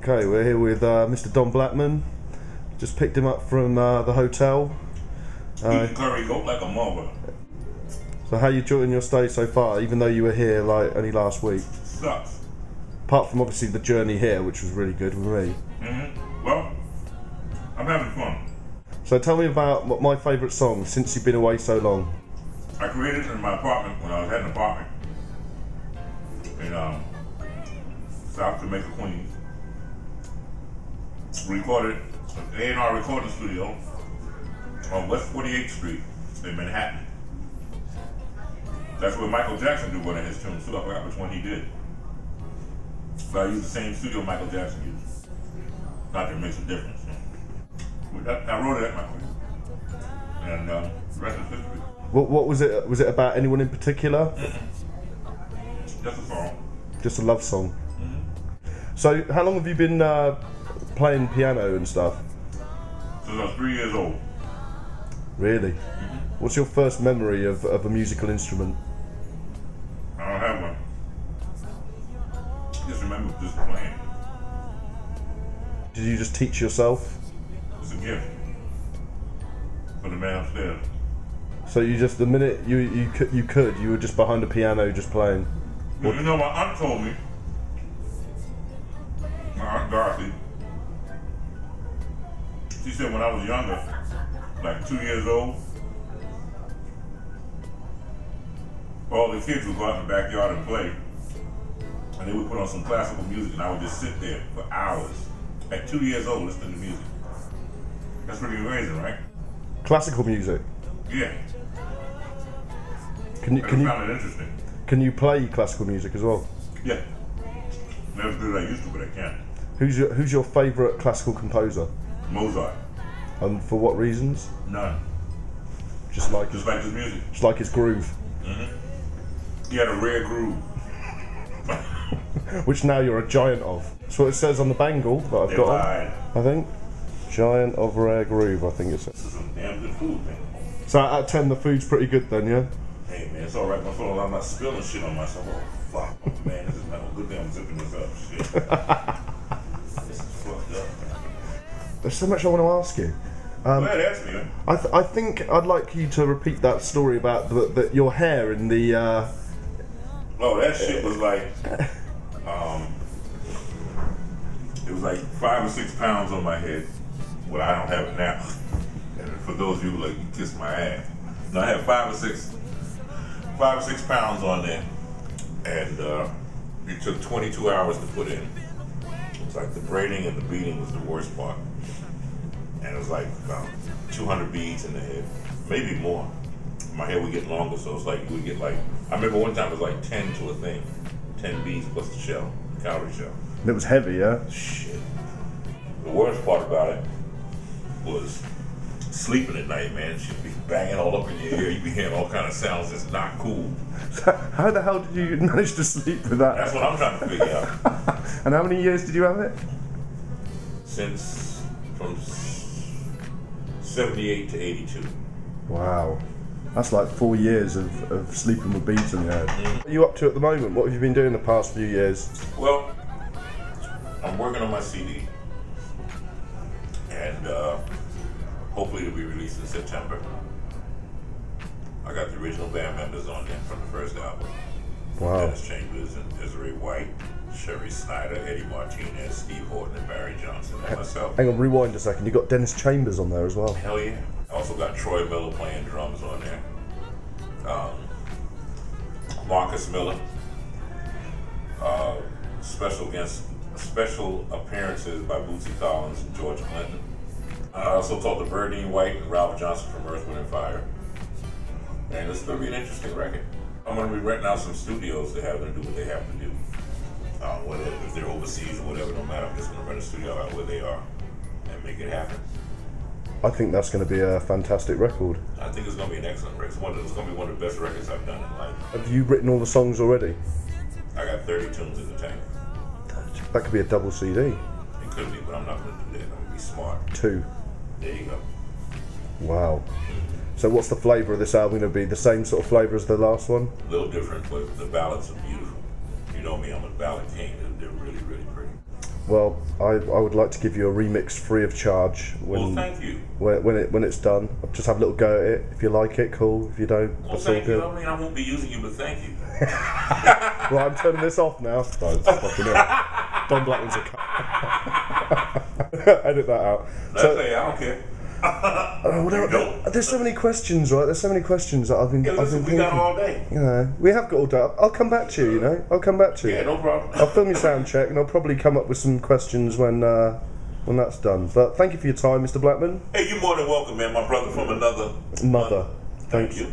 Okay, we're here with Mr. Don Blackman. Just picked him up from the hotel. Eating curry goat like a mother. So how you enjoying your stay so far, even though you were here like only last week? Sucks. Apart from obviously the journey here, which was really good with me. Well, I'm having fun. So tell me about what my favourite song since you've been away so long. I created it in my apartment when I was at an apartment in South Jamaica, Queens. Recorded an A&R recording studio on West 48th Street in Manhattan. That's where Michael Jackson did one of his tunes too. I forgot which one he did. But I used the same studio Michael Jackson used. Not that it makes a difference. I wrote it at my place. And the rest is history. What was it? Was it about anyone in particular? Just a song. Just a love song. So how long have you been playing piano and stuff? Since I was 3 years old. Really? What's your first memory of a musical instrument? I don't have one. I just remember just playing. Did you just teach yourself? It's a gift for the man upstairs. So you just, the minute you were just behind a piano just playing? Well, you know, my aunt told me, my Aunt Dorothy, she said when I was younger, like 2 years old, all the kids would go out in the backyard and play, and they would put on some classical music, and I would just sit there for hours, at 2 years old, listening to music. That's pretty amazing, right? Classical music? Yeah. Can you found it interesting. Can you play classical music as well? Yeah. Not as good as I used to, but I can. Who's your favourite classical composer? Mozart. And for what reasons? None. Just like his music. Just like his groove. He had a rare groove. Which now you're a giant of. That's what it says on the bangle that I've got on, I think. Giant of rare groove, I think it says. This is some damn good food, man. So out of 10, the food's pretty good then, yeah? Hey man, it's alright. As long as I'm not spilling shit on myself. Oh fuck, man, this is not a good thing. I'm zipping this up. Shit. This is fucked up, man. There's so much I want to ask you. Go ahead, ask me, man. I think I'd like you to repeat that story about your hair in the. Oh, that shit was like. It was like 5 or 6 pounds on my head. Well, I don't have it now. And for those of you who like, you kiss my ass. No, I had 5 or 6 pounds on there. And it took 22 hours to put in. It was like the braiding and the beating was the worst part. And it was like about 200 beads in the head, maybe more. My hair would get longer, so it's like you would get like, I remember one time it was like 10 to a thing. 10 beads plus the shell, the cowrie shell. And it was heavy, yeah? Shit. The worst part about it was sleeping at night, man. She'd be banging all up in your ear. You'd be hearing all kind of sounds that's not cool. How the hell did you manage to sleep with that? That's what I'm trying to figure out. And how many years did you have it? From 78 to 82. Wow. That's like 4 years of sleeping with beads on your head. What are you up to at the moment? What have you been doing the past few years? Well, I'm working on my CD. And hopefully it'll be released in September. I got the original band members on there from the first album. Wow. Dennis Chambers and Desiree White, Sherry Snyder, Eddie Martinez, Steve Horton, and Barry Johnson, and myself. Hang on, rewind a second. You got Dennis Chambers on there as well. Hell yeah. I also got Troy Miller playing drums on there. Marcus Miller. Special appearances by Bootsy Collins and George Clinton. I also talked to Berdine White and Ralph Johnson from Earth, Wind & Fire. And it's going to be an interesting record. I'm going to be renting out some studios to have them do what they have to do. Whether if they're overseas or whatever, no matter. I'm just going to rent a studio out where they are and make it happen. I think that's going to be a fantastic record. I think it's going to be an excellent record. It's going to be one of the best records I've done in life. Have you written all the songs already? I got 30 tunes in the tank. That could be a double CD. It could be, but I'm not going to do that. I'm going to be smart. 2. There you go. Wow. So what's the flavour of this album going to be? The same sort of flavour as the last one? A little different, but the ballads are beautiful. You you know me, I'm a ballad king. They're really, really pretty. Well, I would like to give you a remix free of charge when Well, thank you. when it's done. I'll just have a little go at it. If you like it, cool. If you don't, Well, that's all thank you. good. I mean, I won't be using you, but thank you. Well, I'm turning this off now. No, it's fucking it. Don Blackman's a cunt. Edit that out. That's it. I don't care. There's so many questions, right? There's so many questions that I've been Listen, we thinking. got all day. You know, we have got all day. I'll come back to you. You know, I'll come back to you. Yeah, no problem. I'll film your sound check, and I'll probably come up with some questions when that's done. But thank you for your time, Mr. Blackman. Hey, you're more than welcome, man. My brother from another mother. Thank you.